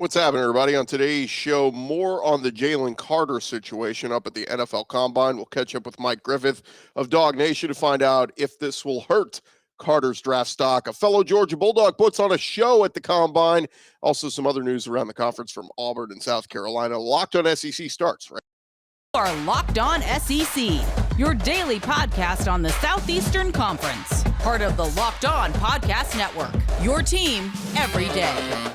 What's happening, everybody? On today's show, more on the Jalen Carter situation up at the NFL Combine. We'll catch up with Mike Griffith of DawgNation to find out if this will hurt Carter's draft stock. A fellow Georgia Bulldog puts on a show at the Combine. Also, some other news around the conference from Auburn and South Carolina. Locked on SEC starts, right? You are Locked On SEC, your daily podcast on the Southeastern Conference. Part of the Locked On Podcast Network, your team every day.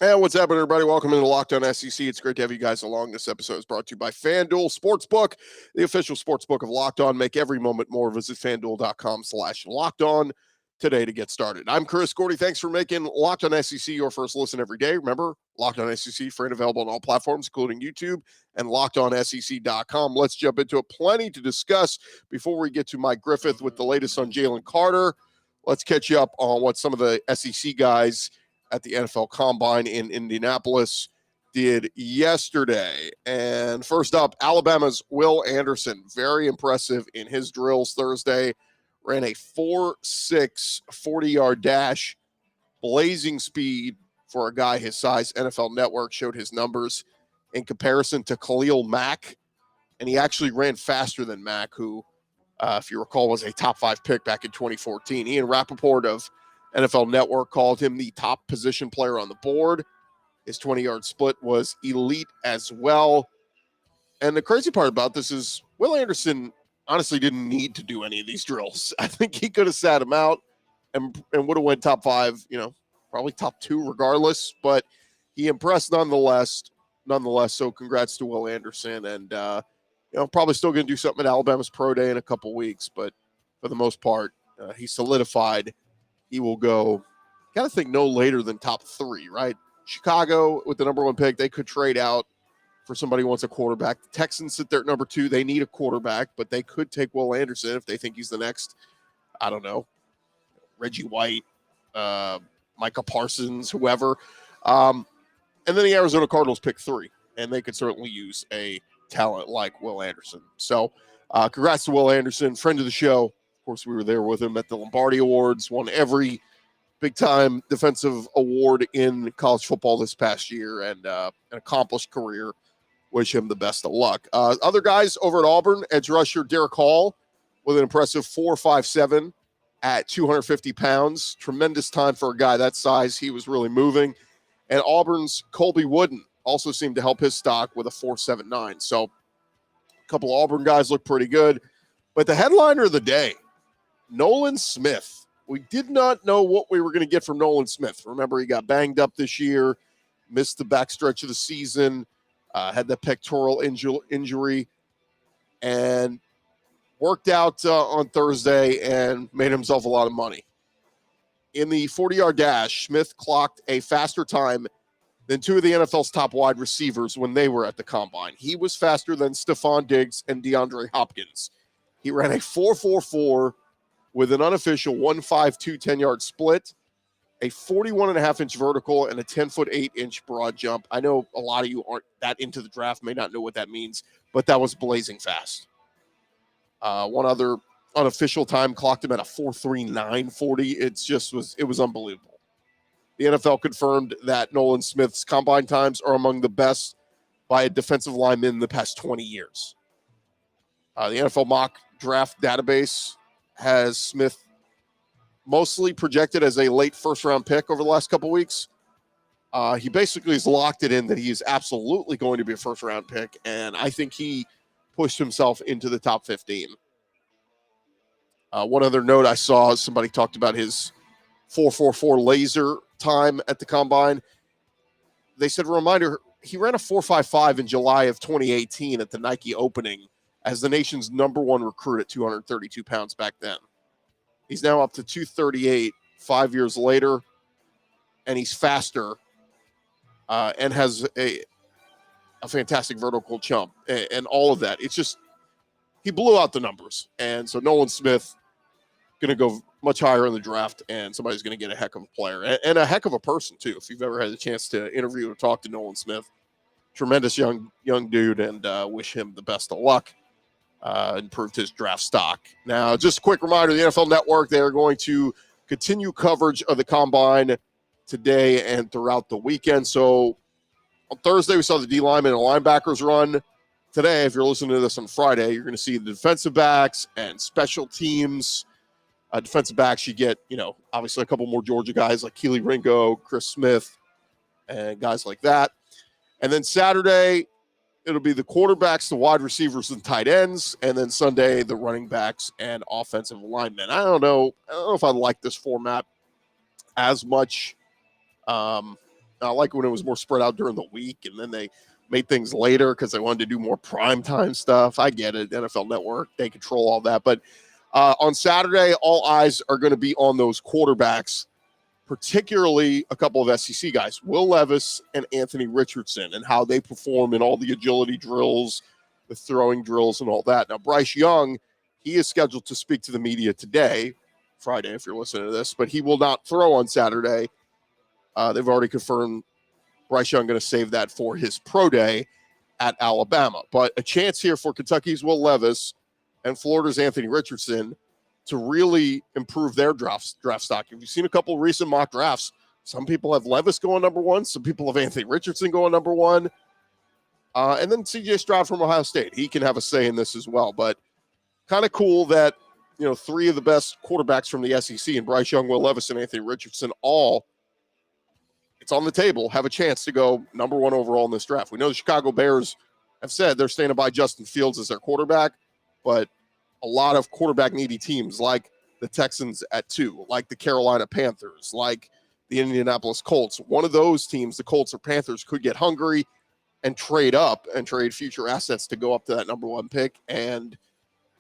And what's happening, everybody? Welcome into Locked On SEC. It's great to have you guys along. This episode is brought to you by FanDuel Sportsbook, the official sportsbook of Locked On. Make every moment more. Visit FanDuel.com/Locked On today to get started. I'm Chris Gordy. Thanks for making Locked On SEC your first listen every day. Remember, Locked On SEC, free and available on all platforms, including YouTube and LockedOnSEC.com. Let's jump into it. Plenty to discuss before we get to Mike Griffith with the latest on Jalen Carter. Let's catch you up on what some of the SEC guys at the NFL Combine in Indianapolis did yesterday. And first up, Alabama's Will Anderson, very impressive in his drills Thursday, ran a 4.6 40-yard dash, blazing speed for a guy his size. NFL Network showed his numbers in comparison to Khalil Mack, and he actually ran faster than Mack, who, if you recall, was a top 5 pick back in 2014. Ian Rappaport of NFL Network called him the top position player on the board. His 20-yard split was elite as well. And the crazy part about this is Will Anderson honestly didn't need to do any of these drills. I think he could have sat him out and would have went top 5, probably top 2 regardless. But he impressed nonetheless. So congrats to Will Anderson. And, probably still going to do something at Alabama's Pro Day in a couple weeks. But for the most part, he solidified. He will go, got to think, no later than top 3, right? Chicago with the number 1 pick, they could trade out for somebody who wants a quarterback. The Texans sit there at number 2. They need a quarterback, but they could take Will Anderson if they think he's the next, I don't know, Reggie White, Micah Parsons, whoever. And then the Arizona Cardinals pick 3, and they could certainly use a talent like Will Anderson. So congrats to Will Anderson, friend of the show. Of course, we were there with him at the Lombardi Awards, won every big-time defensive award in college football this past year, and an accomplished career. Wish him the best of luck. Other guys over at Auburn, edge rusher Derek Hall with an impressive 4.57 at 250 pounds. Tremendous time for a guy that size. He was really moving. And Auburn's Colby Wooden also seemed to help his stock with a 4.79. So a couple of Auburn guys look pretty good. But the headliner of the day, Nolan Smith. We did not know what we were going to get from Nolan Smith. Remember, he got banged up this year, missed the backstretch of the season, had the pectoral injury, and worked out on Thursday and made himself a lot of money. In the 40-yard dash, Smith clocked a faster time than 2 of the NFL's top wide receivers when they were at the Combine. He was faster than Stephon Diggs and DeAndre Hopkins. He ran a 4.44 with an unofficial 1.52 10-yard split, a 41.5-inch vertical, and a 10-foot 8-inch broad jump. I know a lot of you aren't that into the draft, may not know what that means, but that was blazing fast. One other unofficial time clocked him at a 4.39 40. It was unbelievable. The NFL confirmed that Nolan Smith's combine times are among the best by a defensive lineman in the past 20 years. The NFL mock draft database has Smith mostly projected as a late first-round pick over the last couple weeks. He basically has locked it in that he is absolutely going to be a first-round pick, and I think he pushed himself into the top 15. One other note I saw, somebody talked about his 4.44 laser time at the Combine. They said, a reminder, he ran a 4.55 in July of 2018 at the Nike opening as the nation's number 1 recruit at 232 pounds back then. He's now up to 238 5 years later, and he's faster and has a fantastic vertical jump and all of that. It's just, he blew out the numbers. And so Nolan Smith going to go much higher in the draft, and somebody's going to get a heck of a player and a heck of a person too. If you've ever had the chance to interview or talk to Nolan Smith, tremendous young dude, and wish him the best of luck. Improved his draft stock. Now, just a quick reminder, the NFL Network, they are going to continue coverage of the Combine today and throughout the weekend. So on Thursday, we saw the D linemen and linebackers run. Today, if you're listening to this on Friday, you're going to see the defensive backs and special teams. Defensive backs, you get, obviously a couple more Georgia guys like Keely Ringo, Chris Smith, and guys like that. And then Saturday, it'll be the quarterbacks, the wide receivers, and tight ends. And then Sunday, the running backs and offensive linemen. I don't know if I like this format as much. I like when it was more spread out during the week, and then they made things later because they wanted to do more primetime stuff. I get it. NFL Network, they control all that. But on Saturday, all eyes are going to be on those quarterbacks, particularly a couple of SEC guys, Will Levis and Anthony Richardson, and how they perform in all the agility drills, the throwing drills, and all that. Now, Bryce Young, he is scheduled to speak to the media today, Friday, if you're listening to this, but he will not throw on Saturday. They've already confirmed Bryce Young going to save that for his pro day at Alabama. But a chance here for Kentucky's Will Levis and Florida's Anthony Richardson to really improve their draft stock. If you've seen a couple of recent mock drafts, some people have Levis going number one, some people have Anthony Richardson going number one, and then C.J. Stroud from Ohio State. He can have a say in this as well. But kind of cool that, three of the best quarterbacks from the SEC, and Bryce Young, Will Levis, and Anthony Richardson, all, it's on the table, have a chance to go number one overall in this draft. We know the Chicago Bears have said they're standing by Justin Fields as their quarterback, but a lot of quarterback-needy teams like the Texans at 2, like the Carolina Panthers, like the Indianapolis Colts. One of those teams, the Colts or Panthers, could get hungry and trade up and trade future assets to go up to that number one pick and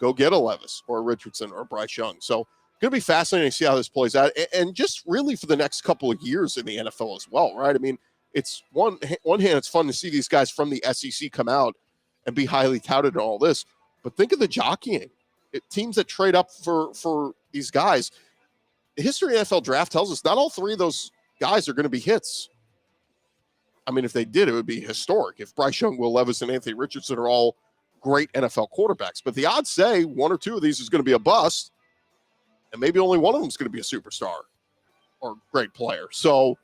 go get a Levis or a Richardson or a Bryce Young. So going to be fascinating to see how this plays out, and just really for the next couple of years in the NFL as well, right? I mean, it's one hand, it's fun to see these guys from the SEC come out and be highly touted and all this, but think of the jockeying. Teams that trade up for these guys. The history of the NFL draft tells us not all three of those guys are going to be hits. I mean, if they did, it would be historic. If Bryce Young, Will Levis, and Anthony Richardson are all great NFL quarterbacks. But the odds say one or two of these is going to be a bust, and maybe only one of them is going to be a superstar or great player. So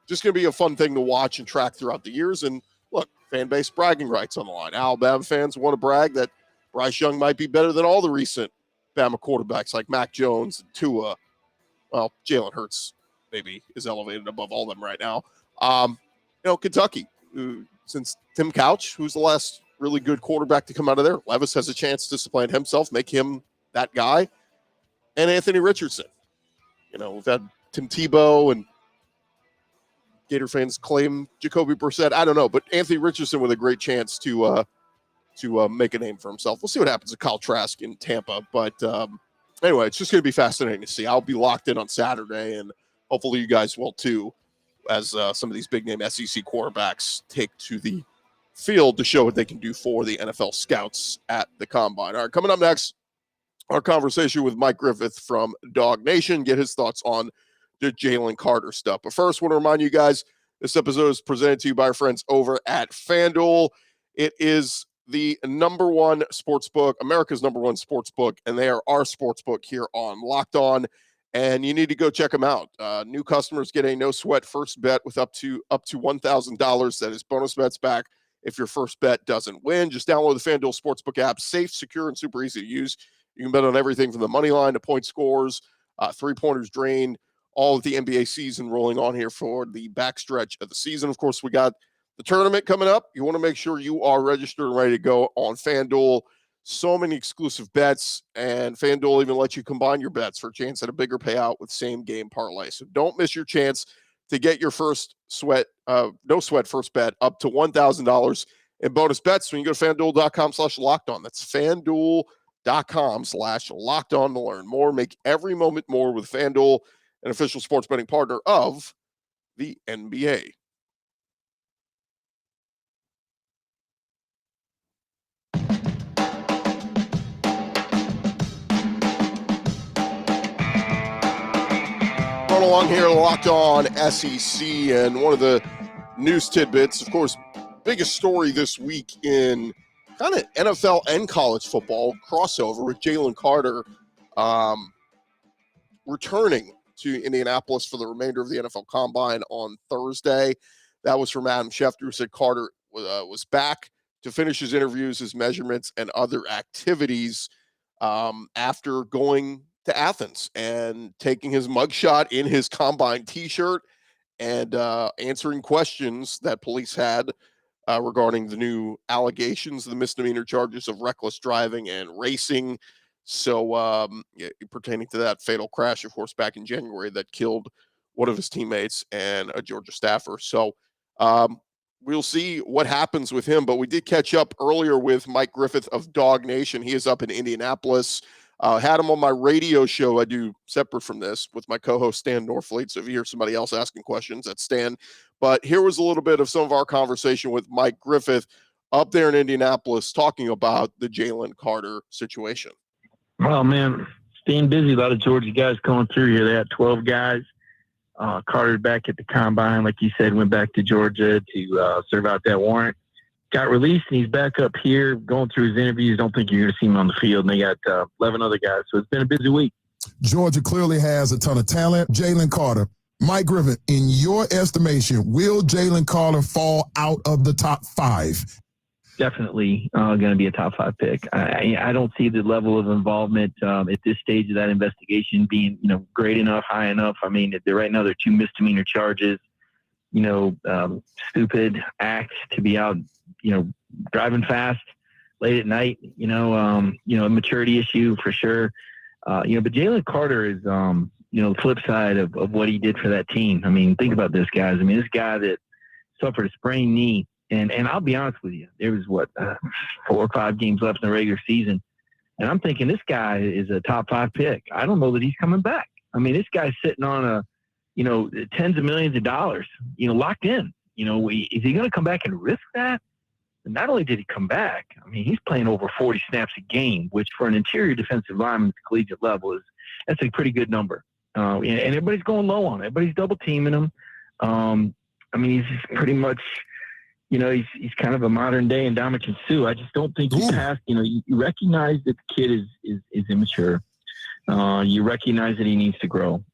just going to be a fun thing to watch and track throughout the years. And look, fan base bragging rights on the line. Alabama fans want to brag that Bryce Young might be better than all the recent Bama quarterbacks like Mac Jones and Tua. Well, Jalen Hurts maybe is elevated above all of them right now. Kentucky, since Tim Couch, who's the last really good quarterback to come out of there, Levis has a chance to supplant himself, make him that guy. And Anthony Richardson. We've had Tim Tebow and Gator fans claim Jacoby Brissett. I don't know, but Anthony Richardson with a great chance to make a name for himself. We'll see what happens to Kyle Trask in Tampa. But anyway, it's just going to be fascinating to see. I'll be locked in on Saturday, and hopefully you guys will too, as some of these big-name SEC quarterbacks take to the field to show what they can do for the NFL scouts at the Combine. All right, coming up next, our conversation with Mike Griffith from DawgNation, get his thoughts on the Jalen Carter stuff. But first, I want to remind you guys, this episode is presented to you by our friends over at FanDuel. It is the number one sportsbook, America's number one sportsbook, and they are our sportsbook here on Locked On, and you need to go check them out. New customers get a no-sweat first bet with up to $1,000. That is bonus bets back if your first bet doesn't win. Just download the FanDuel Sportsbook app. Safe, secure, and super easy to use. You can bet on everything from the money line to point scores, three-pointers drained, all of the NBA season rolling on here for the backstretch of the season. Of course, we got the tournament coming up. You want to make sure you are registered and ready to go on FanDuel. So many exclusive bets, and FanDuel even lets you combine your bets for a chance at a bigger payout with same-game parlay. So don't miss your chance to get your first no-sweat first bet up to $1,000 in bonus bets when you go to FanDuel.com/LockedOn. That's FanDuel.com/LockedOn to learn more. Make every moment more with FanDuel, an official sports betting partner of the NBA. along here, Locked On SEC, and one of the news tidbits, of course, biggest story this week in kind of NFL and college football crossover with Jalen Carter returning to Indianapolis for the remainder of the NFL Combine on Thursday. That was from Adam Schefter, who said Carter was back to finish his interviews, his measurements, and other activities after going to Athens and taking his mugshot in his Combine t-shirt and answering questions that police had regarding the new allegations, the misdemeanor charges of reckless driving and racing. So pertaining to that fatal crash, of course, back in January that killed one of his teammates and a Georgia staffer. So we'll see what happens with him. But we did catch up earlier with Mike Griffith of DawgNation. He is up in Indianapolis. Had him on my radio show I do separate from this with my co-host Stan Norfleet. So if you hear somebody else asking questions, that's Stan. But here was a little bit of some of our conversation with Mike Griffith up there in Indianapolis talking about the Jalen Carter situation. Well, man, staying busy. A lot of Georgia guys going through here. They had 12 guys. Carter back at the Combine, like you said, went back to Georgia to serve out that warrant. Got released, and he's back up here going through his interviews. Don't think you're going to see him on the field. And they got 11 other guys. So it's been a busy week. Georgia clearly has a ton of talent. Jalen Carter, Mike Griffith, in your estimation, will Jalen Carter fall out of the top 5? Definitely going to be a top 5 pick. I don't see the level of involvement at this stage of that investigation being, great enough, high enough. I mean, right now there are 2 misdemeanor charges, stupid acts to be out, driving fast late at night, a maturity issue for sure. But Jalen Carter is, the flip side of what he did for that team. I mean, think about this, guys. I mean, this guy that suffered a sprained knee. And I'll be honest with you, there was 4 or 5 games left in the regular season. And I'm thinking this guy is a top 5 pick. I don't know that he's coming back. I mean, this guy's sitting on tens of millions of dollars, locked in. Is he going to come back and risk that? And not only did he come back, I mean, he's playing over 40 snaps a game, which for an interior defensive lineman at the collegiate level that's a pretty good number. And everybody's going low on it. Everybody's double teaming him. I mean, he's just pretty much, he's kind of a modern day Ndamukong Suh. I just don't think he passed. You recognize that the kid is immature. You recognize that he needs to grow.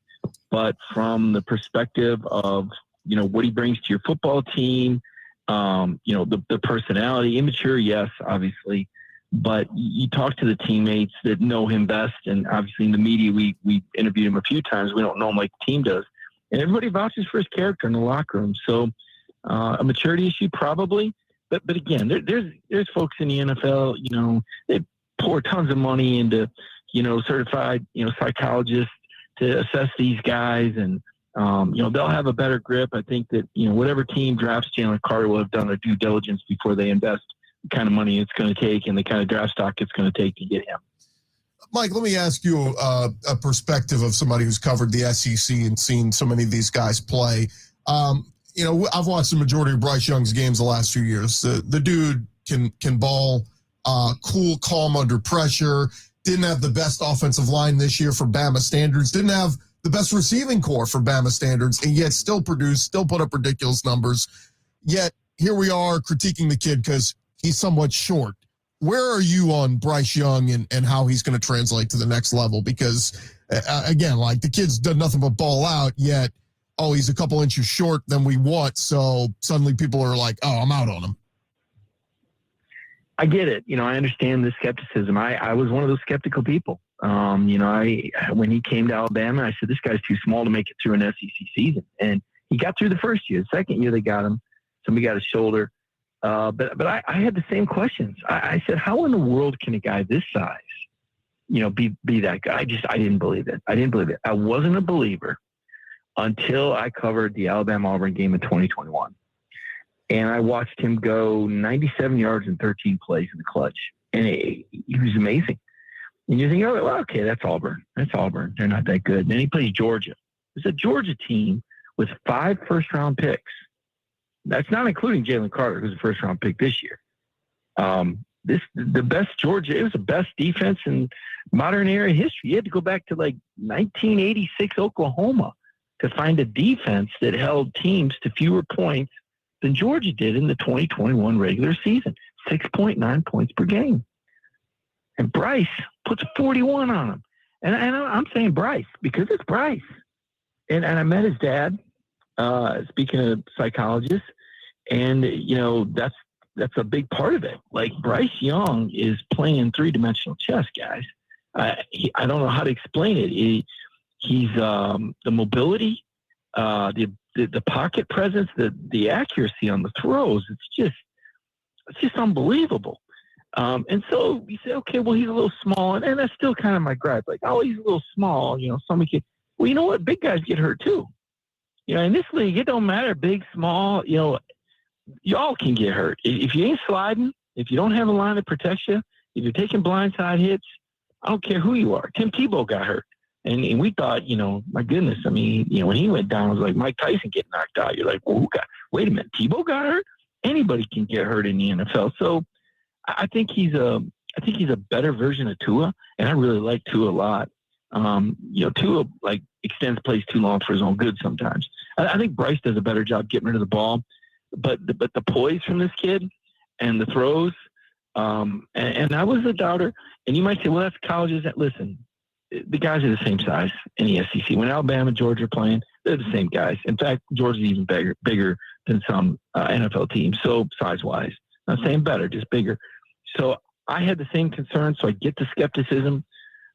But from the perspective of, what he brings to your football team, the personality, immature, yes, obviously. But you talk to the teammates that know him best. And obviously in the media, we interviewed him a few times. We don't know him like the team does. And everybody vouches for his character in the locker room. So, a maturity issue, probably, but again, there's folks in the NFL, they pour tons of money into, certified, psychologists to assess these guys, and they'll have a better grip. I think that whatever team drafts Jalen Carter will have done their due diligence before they invest the kind of money it's going to take and the kind of draft stock it's going to take to get him. Mike, let me ask you a perspective of somebody who's covered the SEC and seen so many of these guys play. I've watched the majority of Bryce Young's games the last few years. The dude can ball, cool, calm under pressure. Didn't have the best offensive line this year for Bama standards. Didn't have the best receiving core for Bama standards, and yet still produced, still put up ridiculous numbers. Yet here we are critiquing the kid because he's somewhat short. Where are you on Bryce Young and how he's going to translate to the next level? Because, again, like the kid's done nothing but ball out, yet he's a couple inches short than we want, so suddenly people are like, I'm out on him. I get it. I understand the skepticism. I was one of those skeptical people. When he came to Alabama, I said, this guy's too small to make it through an SEC season. And he got through the first year. The second year they got him. Somebody got his shoulder. But I had the same questions. I said, how in the world can a guy this size, be that guy? I didn't believe it. I wasn't a believer until I covered the Alabama-Auburn game in 2021. And I watched him go 97 yards in 13 plays in the clutch. And he was amazing. And you're thinking, okay, that's Auburn. They're not that good. And then he plays Georgia. It's a Georgia team with 5 first-round picks. That's not including Jalen Carter, who's a first-round pick this year. The best Georgia, it was the best defense in modern era history. You had to go back to 1986 Oklahoma to find a defense that held teams to fewer points than Georgia did in the 2021 regular season, 6.9 points per game. And Bryce puts 41 on him. And I'm saying Bryce because it's Bryce. And I met his dad, speaking of psychologists, and, that's a big part of it. Like, Bryce Young is playing three-dimensional chess, guys. I don't know how to explain it. He's the mobility, the pocket presence, the accuracy on the throws. It's just unbelievable. And so you say, okay, well, he's a little small, and that's still kind of my gripe. Like, oh, he's a little small. Somebody can. Well, you know what? Big guys get hurt too. In this league, it don't matter, big, small. Y'all can get hurt if you ain't sliding. If you don't have a line that protects you, if you're taking blindside hits, I don't care who you are. Tim Tebow got hurt. And we thought, my goodness, I mean, when he went down, it was like Mike Tyson getting knocked out. You're like, well, wait a minute, Tebow got hurt? Anybody can get hurt in the NFL. So I think he's a better version of Tua, and I really like Tua a lot. Tua extends plays too long for his own good sometimes. I think Bryce does a better job getting rid of the ball, but the poise from this kid and the throws, and I was a doubter. And you might say, well, that's colleges. Listen, the guys are the same size in the SEC. When Alabama and Georgia are playing, they're the same guys. In fact, Georgia's even bigger than some NFL teams. So size-wise, not saying better, just bigger. So I had the same concern. So I get the skepticism,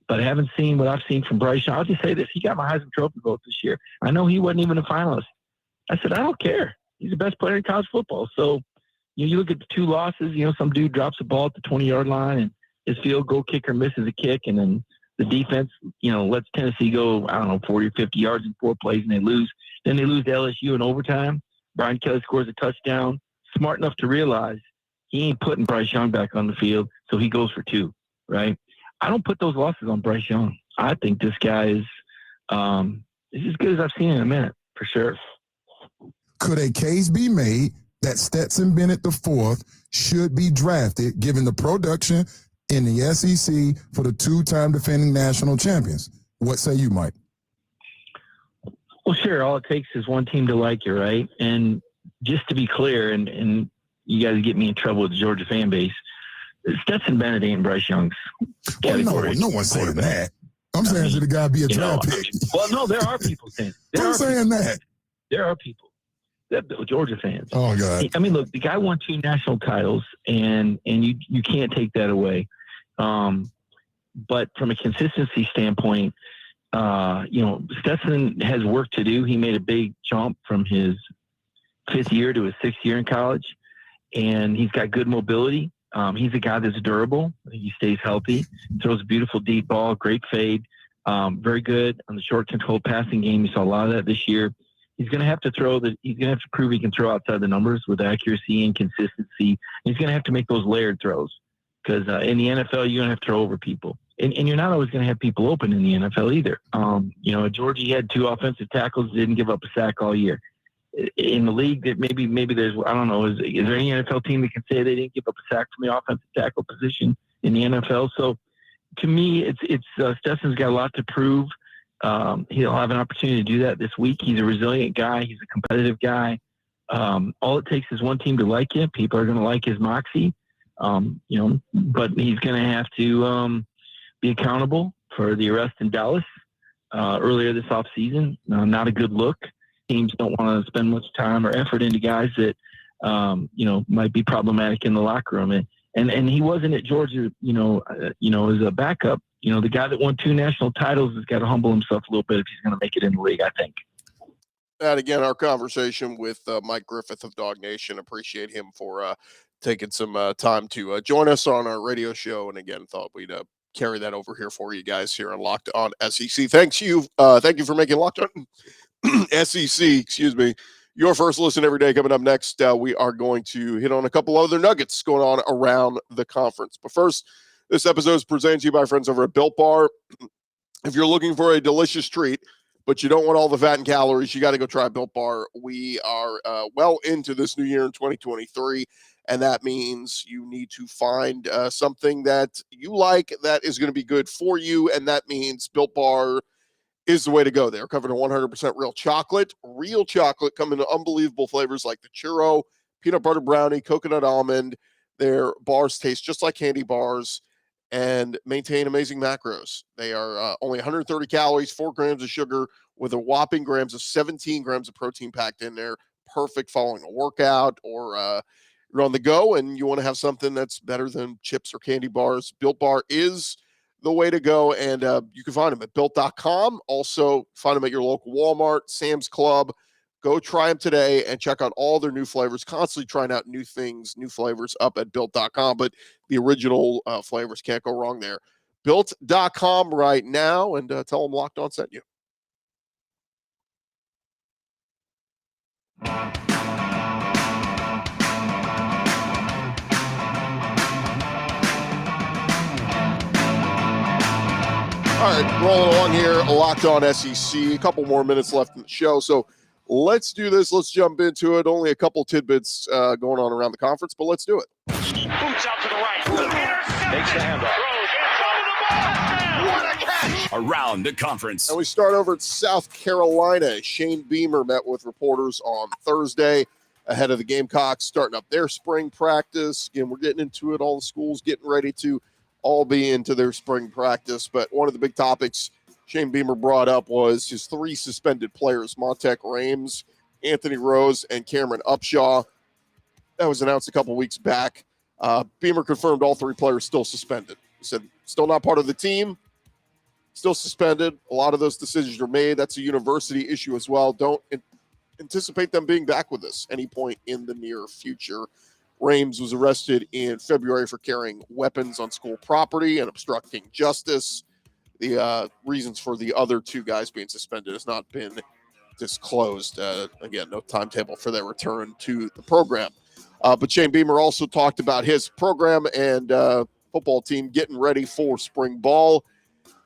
but I haven't seen what I've seen from Bryce Young. I'll just say this: he got my Heisman Trophy vote this year. I know he wasn't even a finalist. I said, I don't care. He's the best player in college football. So you look at the two losses. Some dude drops a ball at the 20-yard line, and his field goal kicker misses a kick, and then the defense, lets Tennessee go, 40 or 50 yards in 4 plays, and they lose. Then they lose to LSU in overtime. Brian Kelly scores a touchdown. Smart enough to realize he ain't putting Bryce Young back on the field, so he goes for 2, right? I don't put those losses on Bryce Young. I think this guy is as good as I've seen in a minute, for sure. Could a case be made that Stetson Bennett IV should be drafted, given the production in the SEC for the 2-time defending national champions? What say you, Mike? Well, sure. All it takes is one team to like you, right? And just to be clear, and you guys get me in trouble with the Georgia fan base, Stetson Bennett ain't Bryce Young's category. Well, no one's saying that. I'm saying should the guy be a draft pick? Well, no, there are people saying. I'm saying that. There are people. Georgia fans. Oh, God. I mean, look, the guy won 2 national titles, and you can't take that away. But from a consistency standpoint, Stetson has work to do. He made a big jump from his 5th year to his 6th year in college, and he's got good mobility. He's a guy that's durable. He stays healthy, throws a beautiful deep ball, great fade, very good on the short control passing game. You saw a lot of that this year. He's going to have to he's going to have to prove he can throw outside the numbers with accuracy and consistency. He's going to have to make those layered throws because in the NFL, you're going to have to throw over people. And you're not always going to have people open in the NFL either. At Georgia, he had 2 offensive tackles, didn't give up a sack all year. In the league, that maybe there's, I don't know, is there any NFL team that can say they didn't give up a sack from the offensive tackle position in the NFL? So to me, it's Stetson's got a lot to prove. He'll have an opportunity to do that this week. He's a resilient guy. He's a competitive guy. All it takes is one team to like him. People are going to like his moxie, but he's going to have to be accountable for the arrest in Dallas earlier this offseason. Not a good look. Teams don't want to spend much time or effort into guys that, might be problematic in the locker room. And he wasn't at Georgia, as a backup. The guy that won 2 national titles has got to humble himself a little bit if he's going to make it in the league, I think. And again, our conversation with Mike Griffith of DawgNation. Appreciate him for taking some time to join us on our radio show. And again, thought we'd carry that over here for you guys here on Locked On SEC. Thank you for making Locked On SEC, your first listen every day. Coming up next, we are going to hit on a couple other nuggets going on around the conference. But first, this episode is presented to you by friends over at Built Bar. If you're looking for a delicious treat, but you don't want all the fat and calories, you got to go try Built Bar. We are well into this new year in 2023, and that means you need to find something that you like that is going to be good for you, and that means Built Bar is the way to go. They're covered in 100% real chocolate, come in unbelievable flavors like the churro, peanut butter brownie, coconut almond. Their bars taste just like candy bars and maintain amazing macros. They are only 130 calories, 4 grams of sugar, with a whopping 17 grams of protein packed in there. Perfect following a workout or you're on the go and you want to have something that's better than chips or candy bars. Built Bar is the way to go, and you can find them at built.com. Also, find them at your local Walmart, Sam's Club. Go try them today and check out all their new flavors. Constantly trying out new things, new flavors up at built.com, but the original flavors can't go wrong there. Built.com right now, and tell them Locked On sent you. All right, rolling along here, Locked On SEC. A couple more minutes left in the show, so let's do this. Let's jump into it. Only a couple tidbits going on around the conference, but let's do it. Boots out to the right. Makes the handoff. What a catch! Around the conference. And we start over at South Carolina. Shane Beamer met with reporters on Thursday ahead of the Gamecocks starting up their spring practice. Again, we're getting into it. All the schools getting ready to all be into their spring practice. But one of the big topics Shane Beamer brought up was his 3 suspended players, Montek Rames, Anthony Rose, and Cameron Upshaw. That was announced a couple weeks back. Beamer confirmed all 3 players still suspended. He said, still not part of the team, still suspended. A lot of those decisions are made. That's a university issue as well. Don't anticipate them being back with us any point in the near future. Rames was arrested in February for carrying weapons on school property and obstructing justice. The reasons for the other 2 guys being suspended has not been disclosed. Again, no timetable for their return to the program. But Shane Beamer also talked about his program and football team getting ready for spring ball.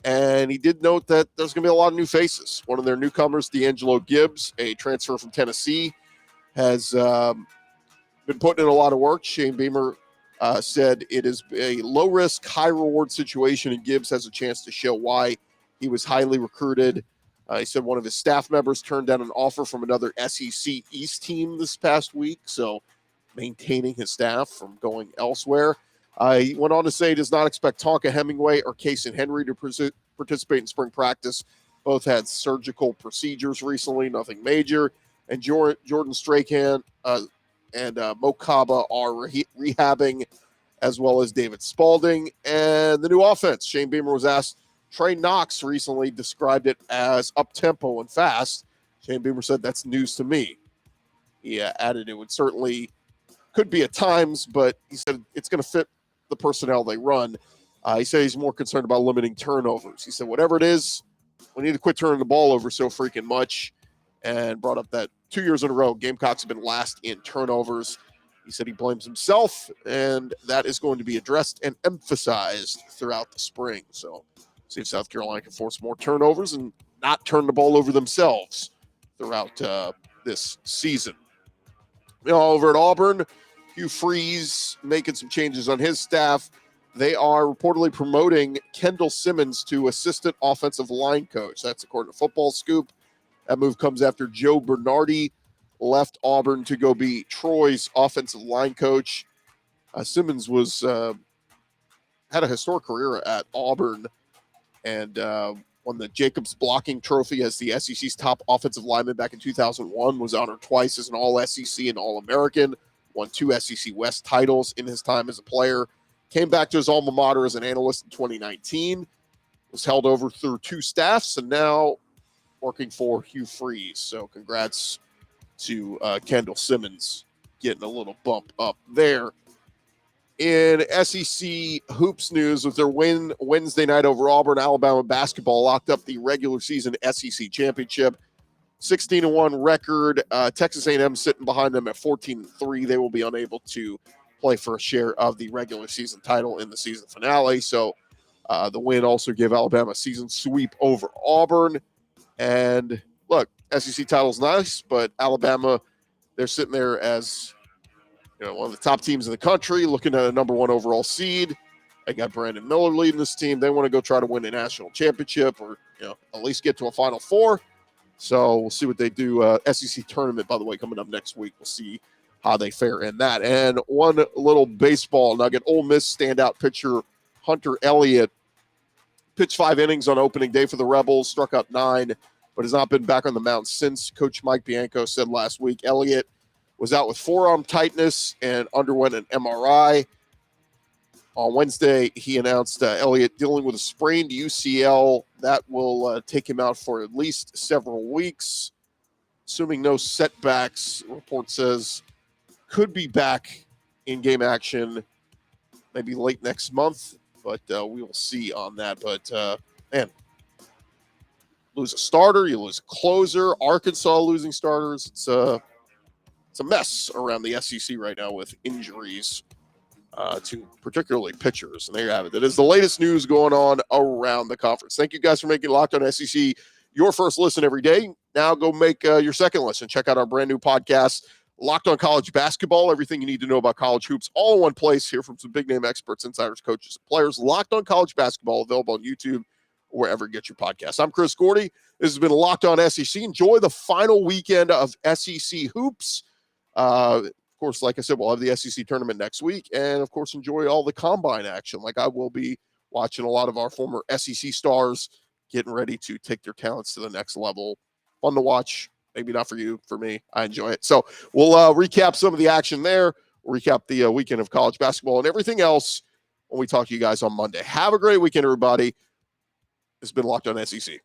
And he did note that there's going to be a lot of new faces. One of their newcomers, D'Angelo Gibbs, a transfer from Tennessee, has been putting in a lot of work. Shane Beamer said it is a low-risk, high-reward situation, and Gibbs has a chance to show why he was highly recruited. He said one of his staff members turned down an offer from another SEC East team this past week, so maintaining his staff from going elsewhere. He went on to say he does not expect Tonka Hemingway or Kason Henry to participate in spring practice. Both had surgical procedures recently, nothing major. And Jordan Strahan and Mo Kaba are rehabbing, as well as David Spalding. And the new offense, Shane Beamer was asked, Trey Knox recently described it as up-tempo and fast. Shane Beamer said, that's news to me. He added it would certainly could be at times, but he said it's going to fit the personnel they run. He said he's more concerned about limiting turnovers. He said, whatever it is, we need to quit turning the ball over so freaking much, and brought up that 2 years in a row, Gamecocks have been last in turnovers. He said he blames himself, and that is going to be addressed and emphasized throughout the spring. So see if South Carolina can force more turnovers and not turn the ball over themselves throughout this season. Over at Auburn, Hugh Freeze making some changes on his staff. They are reportedly promoting Kendall Simmons to assistant offensive line coach. That's according to Football Scoop. That move comes after Joe Bernardi left Auburn to go be Troy's offensive line coach. Simmons was had a historic career at Auburn and won the Jacobs Blocking Trophy as the SEC's top offensive lineman back in 2001, was honored twice as an All-SEC and All-American, won 2 SEC West titles in his time as a player, came back to his alma mater as an analyst in 2019, was held over through 2 staffs, and now working for Hugh Freeze. So congrats to Kendall Simmons getting a little bump up there. In SEC hoops news, with their win Wednesday night over Auburn, Alabama basketball locked up the regular season SEC championship. 16-1 record. Texas A&M sitting behind them at 14-3. They will be unable to play for a share of the regular season title in the season finale. So the win also gave Alabama a season sweep over Auburn. And look, SEC title's nice, but Alabama, they're sitting there as one of the top teams in the country, looking at a number 1 overall seed. They got Brandon Miller leading this team. They want to go try to win a national championship or at least get to a Final Four. So we'll see what they do. SEC tournament, by the way, coming up next week. We'll see how they fare in that. And one little baseball nugget, Ole Miss standout pitcher Hunter Elliott pitched 5 innings on opening day for the Rebels, struck out 9, but has not been back on the mound since. Coach Mike Bianco said last week Elliott was out with forearm tightness and underwent an MRI. On Wednesday, he announced Elliott dealing with a sprained UCL that will take him out for at least several weeks. Assuming no setbacks, report says could be back in game action maybe late next month, but we will see on that. But, man, lose a starter, you lose a closer. Arkansas losing starters. It's a mess around the SEC right now with injuries to particularly pitchers. And there you have it. That is the latest news going on around the conference. Thank you guys for making Locked On SEC your first listen every day. Now go make your second listen. Check out our brand new podcast, Locked On College Basketball. Everything you need to know about college hoops all in one place. Hear from some big name experts, insiders, coaches, and players. Locked On College Basketball, available on YouTube or wherever you get your podcasts. I'm Chris Gordy. This has been Locked On SEC. Enjoy the final weekend of SEC hoops. Of course, like I said, we'll have the SEC tournament next week. And, of course, enjoy all the combine action. Like I will be watching a lot of our former SEC stars getting ready to take their talents to the next level. Fun to watch. Maybe not for you. For me, I enjoy it. So we'll recap some of the action there. We'll recap the weekend of college basketball and everything else when we talk to you guys on Monday. Have a great weekend, everybody. It's been Locked On SEC.